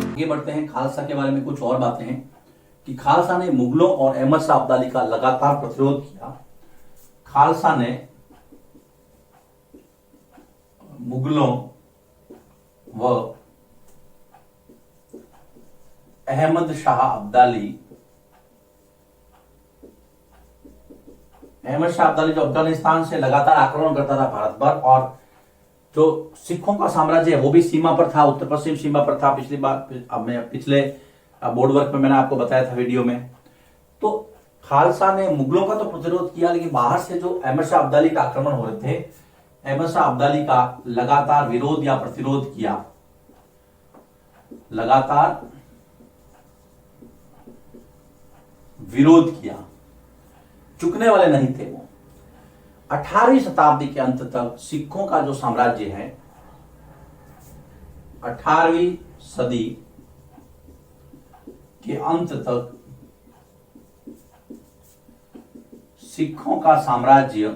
आगे बढ़ते हैं। खालसा के बारे में कुछ और बातें हैं कि खालसा ने मुगलों और अहमद शाह अब्दाली का लगातार प्रतिरोध किया। खालसा ने मुगलों व अहमद शाह अब्दाली जो अफगानिस्तान से लगातार आक्रमण करता था भारत पर, और जो सिखों का साम्राज्य है वो भी सीमा पर था, उत्तर पश्चिम सीमा पर था। पिछले बोर्ड वर्क में मैंने आपको बताया था वीडियो में। तो खालसा ने मुगलों का तो प्रतिरोध किया, लेकिन बाहर से जो अहमद शाह अब्दाली का आक्रमण हो रहे थे, अहमद शाह अब्दाली का लगातार विरोध या प्रतिरोध किया। लगातार विरोध किया, चुकने वाले नहीं थे वो। 18वीं शताब्दी के अंत तक सिखों का जो साम्राज्य है, 18वीं सदी के अंत तक सिखों का साम्राज्य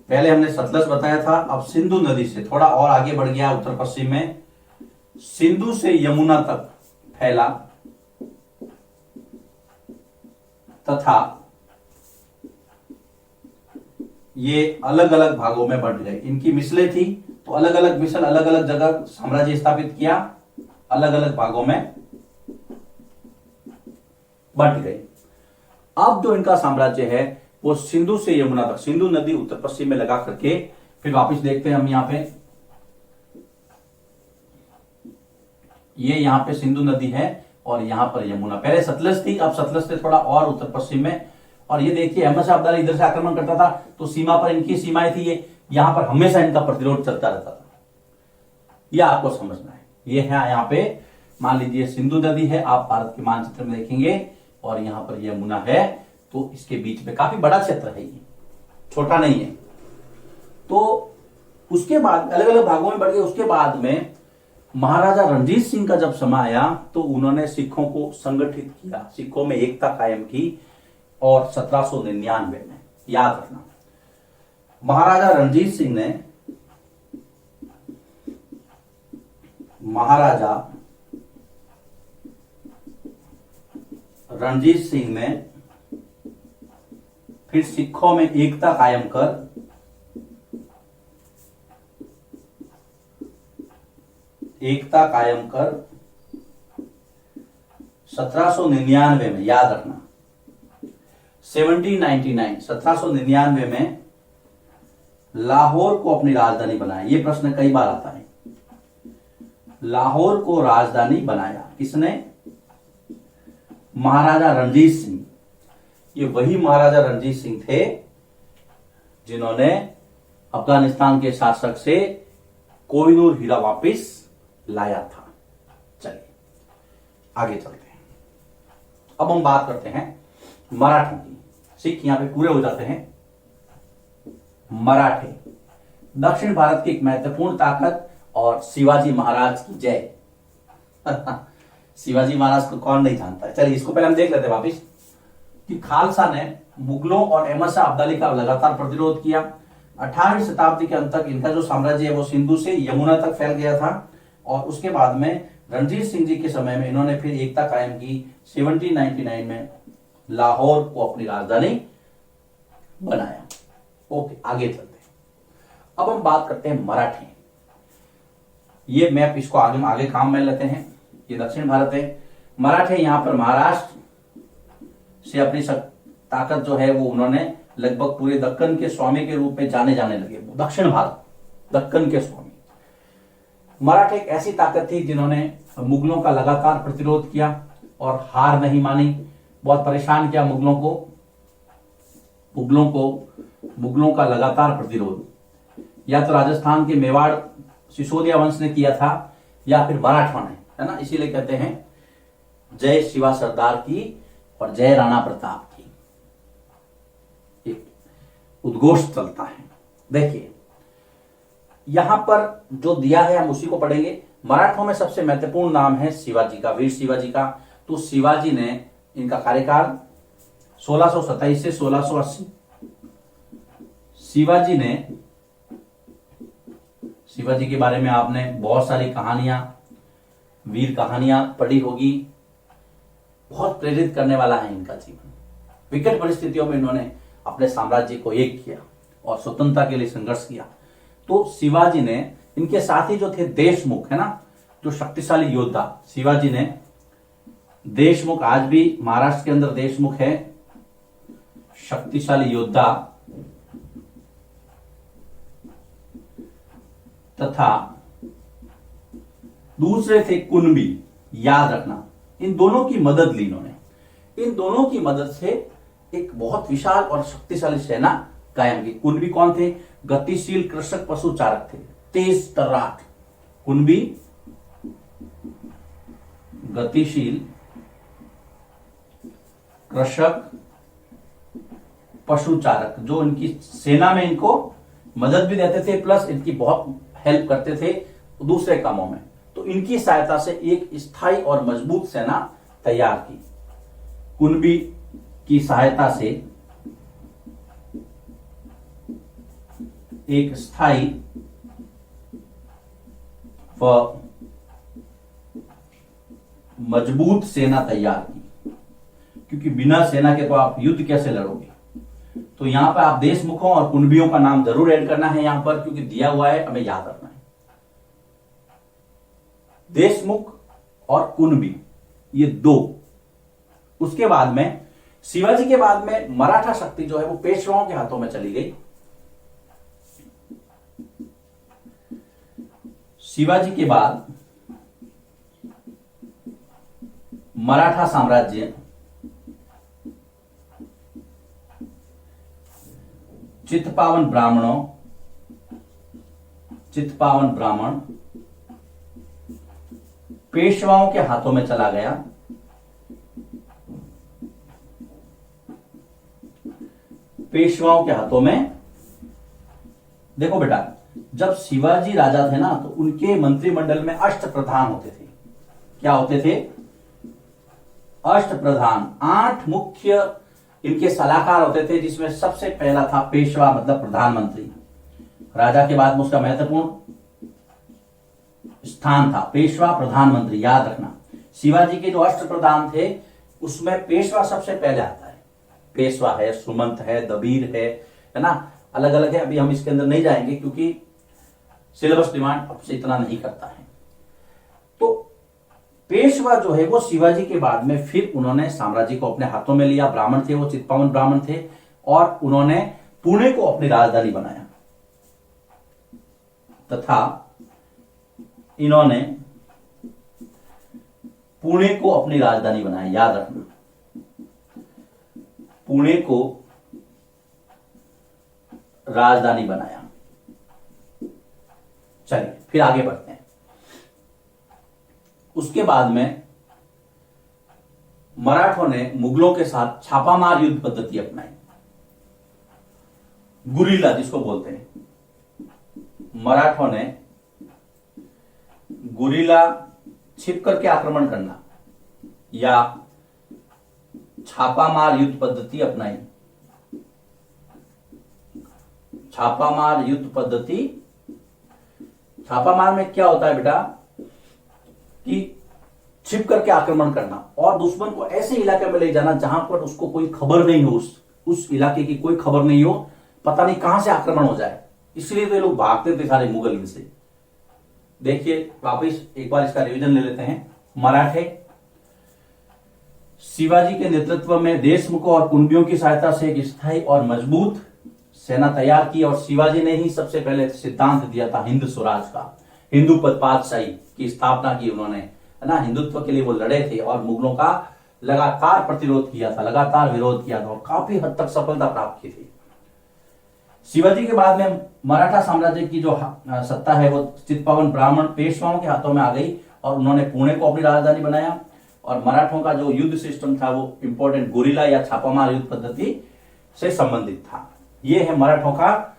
पहले हमने सतलज बताया था, अब सिंधु नदी से थोड़ा और आगे बढ़ गया उत्तर पश्चिम में, सिंधु से यमुना तक फैला तथा ये अलग अलग भागों में बंट गए। इनकी मिसलें थी तो अलग अलग मिसल अलग अलग जगह साम्राज्य स्थापित किया, अलग अलग भागों में बंट गए। अब जो इनका साम्राज्य है वो सिंधु से यमुना तक, सिंधु नदी उत्तर पश्चिम में लगा करके, फिर वापस देखते हैं हम यहां पे, ये यहां पे सिंधु नदी है और यहां पर यमुना। पहले सतलज थी, अब सतलज से थोड़ा और उत्तर पश्चिम में। और ये देखिए अहमद शाह अब्दाली इधर से आक्रमण करता था तो सीमा पर इनकी सीमाएं थी, ये यहां पर हमेशा इनका प्रतिरोध चलता रहता था। यह आपको समझना है। ये है यहाँ पे, मान लीजिए सिंधु नदी है, आप भारत के मानचित्र में देखेंगे, और यहां पर यमुना है, तो इसके बीच में काफी बड़ा क्षेत्र है, ये छोटा नहीं है। तो उसके बाद अलग अलग भागों में बढ़ गए। उसके बाद में महाराजा रणजीत सिंह का जब समय आया तो उन्होंने सिखों को संगठित किया, सिखों में एकता कायम की, और 1799 में, याद रखना, महाराजा रणजीत सिंह ने फिर सिखों में एकता कायम कर 1799 में, याद रखना, 1799 में लाहौर को अपनी राजधानी बनाया। यह प्रश्न कई बार आता है। लाहौर को राजधानी बनाया किसने? महाराजा रणजीत सिंह। ये वही महाराजा रणजीत सिंह थे जिन्होंने अफगानिस्तान के शासक से कोहिनूर हीरा वापस लाया था। चलिए आगे चलते हैं। अब हम बात करते हैं मराठों की। सिख यहां पे पूरे हो जाते हैं। मराठे दक्षिण भारत की एक महत्वपूर्ण ताकत, और शिवाजी महाराज की जय। शिवाजी महाराज को कौन नहीं जानता है। चलिए इसको पहले हम देख लेते हैं वापिस, कि खालसा ने मुगलों और अहमद शाह अब्दाली का लगातार प्रतिरोध किया। 18वीं शताब्दी के अंत तक इनका जो साम्राज्य है वो सिंधु से यमुना तक फैल गया था, और उसके बाद में रणजीत सिंह जी के समय में इन्होंने फिर एकता कायम की। 1799 में लाहौर को अपनी राजधानी बनाया। ओके, आगे चलते हैं। अब हम बात करते हैं मराठे। ये मैप इसको आगे काम में लेते हैं। ये दक्षिण भारत है। मराठे यहां पर महाराष्ट्र से अपनी ताकत जो है वो उन्होंने लगभग पूरे दक्कन के स्वामी के रूप में जाने लगे। दक्षिण भारत, दक्कन के स्वामी। मराठे एक ऐसी ताकत थी जिन्होंने मुगलों का लगातार प्रतिरोध किया और हार नहीं मानी। बहुत परेशान किया मुगलों का लगातार प्रतिरोध, या तो राजस्थान के मेवाड़ सिसोदिया वंश ने किया था, या फिर मराठा ने, है ना। इसीलिए कहते हैं जय शिवा सरदार की और जय राणा प्रताप की, एक उद्घोष चलता है। देखिए यहां पर जो दिया है हम उसी को पढ़ेंगे। मराठों में सबसे महत्वपूर्ण नाम है शिवाजी का, वीर शिवाजी का। तो शिवाजी ने, इनका कार्यकाल 1627 से 1680, शिवाजी के बारे में आपने बहुत सारी कहानियां, वीर कहानियां पढ़ी होगी। बहुत प्रेरित करने वाला है इनका जीवन। विकट परिस्थितियों में इन्होंने अपने साम्राज्य को एक किया और स्वतंत्रता के लिए संघर्ष किया। तो शिवाजी ने, इनके साथी जो थे देशमुख, है ना, जो शक्तिशाली योद्धा, शिवाजी ने देशमुख, आज भी महाराष्ट्र के अंदर देशमुख है, शक्तिशाली योद्धा, तथा दूसरे थे कुणबी। याद रखना, इन दोनों की मदद ली इन्होंने। इन दोनों की मदद से एक बहुत विशाल और शक्तिशाली सेना कायम की। कुणबी कौन थे? गतिशील कृषक पशुचारक थे, तेज तर्राट। कुणबी गतिशील कृषक पशुचारक, जो इनकी सेना में इनको मदद भी देते थे, प्लस इनकी बहुत हेल्प करते थे दूसरे कामों में। तो इनकी सहायता से एक स्थायी और मजबूत सेना तैयार की। कुणबी की सहायता से एक स्थायी व मजबूत सेना तैयार की, क्योंकि बिना सेना के तो आप युद्ध कैसे लड़ोगे। तो यहां पर आप देशमुखों और कुणबियों का नाम जरूर ऐड करना है यहां पर, क्योंकि दिया हुआ है, हमें याद रखना है। देशमुख और कुणबी, ये दो। उसके बाद में शिवाजी के बाद में मराठा शक्ति जो है वो पेशवाओं के हाथों में चली गई। शिवाजी के बाद मराठा साम्राज्य चित्पावन ब्राह्मण पेशवाओं के हाथों में चला गया। पेशवाओं के हाथों में, देखो बेटा, जब शिवाजी राजा थे ना, तो उनके मंत्रिमंडल में अष्टप्रधान होते थे। क्या होते थे? अष्टप्रधान। 8 मुख्य इनके सलाहकार होते थे, जिसमें सबसे पहला था पेशवा, मतलब प्रधानमंत्री। राजा के बाद में उसका महत्वपूर्ण स्थान था पेशवा, प्रधानमंत्री। याद रखना, शिवाजी के जो अष्टप्रधान थे उसमें पेशवा सबसे पहले आता है। पेशवा है, सुमंत है, दबीर है ना, अलग अलग है। अभी हम इसके अंदर नहीं जाएंगे क्योंकि सिलेबस डिमांड आपसे इतना नहीं करता है। तो पेशवा जो है वो शिवाजी के बाद में फिर उन्होंने साम्राज्य को अपने हाथों में लिया। ब्राह्मण थे, वो चित्पावन ब्राह्मण थे, और उन्होंने पुणे को अपनी राजधानी बनाया, तथा इन्होंने पुणे को अपनी राजधानी बनाया। याद रखना, पुणे को राजधानी बनाया। चलिए फिर आगे बढ़ते हैं। उसके बाद में मराठों ने मुगलों के साथ छापामार युद्ध पद्धति अपनाई, गुरिल्ला जिसको बोलते हैं। मराठों ने गुरिल्ला, छिप करके आक्रमण करना या छापामार युद्ध पद्धति अपनाई। छापामार युद्ध पद्धति, छापामार में क्या होता है बेटा कि छिप करके आक्रमण करना और दुश्मन को ऐसे इलाके में ले जाना जहां पर उसको कोई खबर नहीं हो, उस इलाके की कोई खबर नहीं हो, पता नहीं कहां से आक्रमण हो जाए। इसलिए तो ये लोग भागते थे सारे मुगल इनसे। देखिए वापिस एक बार इसका रिवीजन ले लेते हैं। मराठे शिवाजी के नेतृत्व में देशमुखों और कुणबियों की सहायता से एक स्थायी और मजबूत सेना तैयार की, और शिवाजी ने ही सबसे पहले सिद्धांत दिया था हिंद स्वराज का, हिंदू पातशाही की स्थापना की उन्होंने, है ना। हिंदुत्व के लिए वो लड़े थे और मुगलों का लगातार प्रतिरोध किया था, लगातार विरोध किया था और काफी हद तक सफलता प्राप्त की थी। शिवाजी के बाद में मराठा साम्राज्य की जो सत्ता है वो चित्पावन ब्राह्मण पेशवाओं के हाथों में आ गई और उन्होंने पुणे को अपनी राजधानी बनाया। और मराठों का जो युद्ध सिस्टम था वो इंपॉर्टेंट गुरिल्ला या छापामार युद्ध पद्धति से संबंधित था। ये है मराठों का,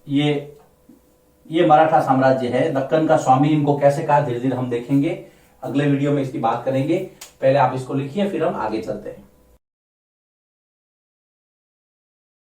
ये मराठा साम्राज्य है। दक्कन का स्वामी इनको कैसे कहा, धीरे धीरे हम देखेंगे, अगले वीडियो में इसकी बात करेंगे। पहले आप इसको लिखिए, फिर हम आगे चलते हैं।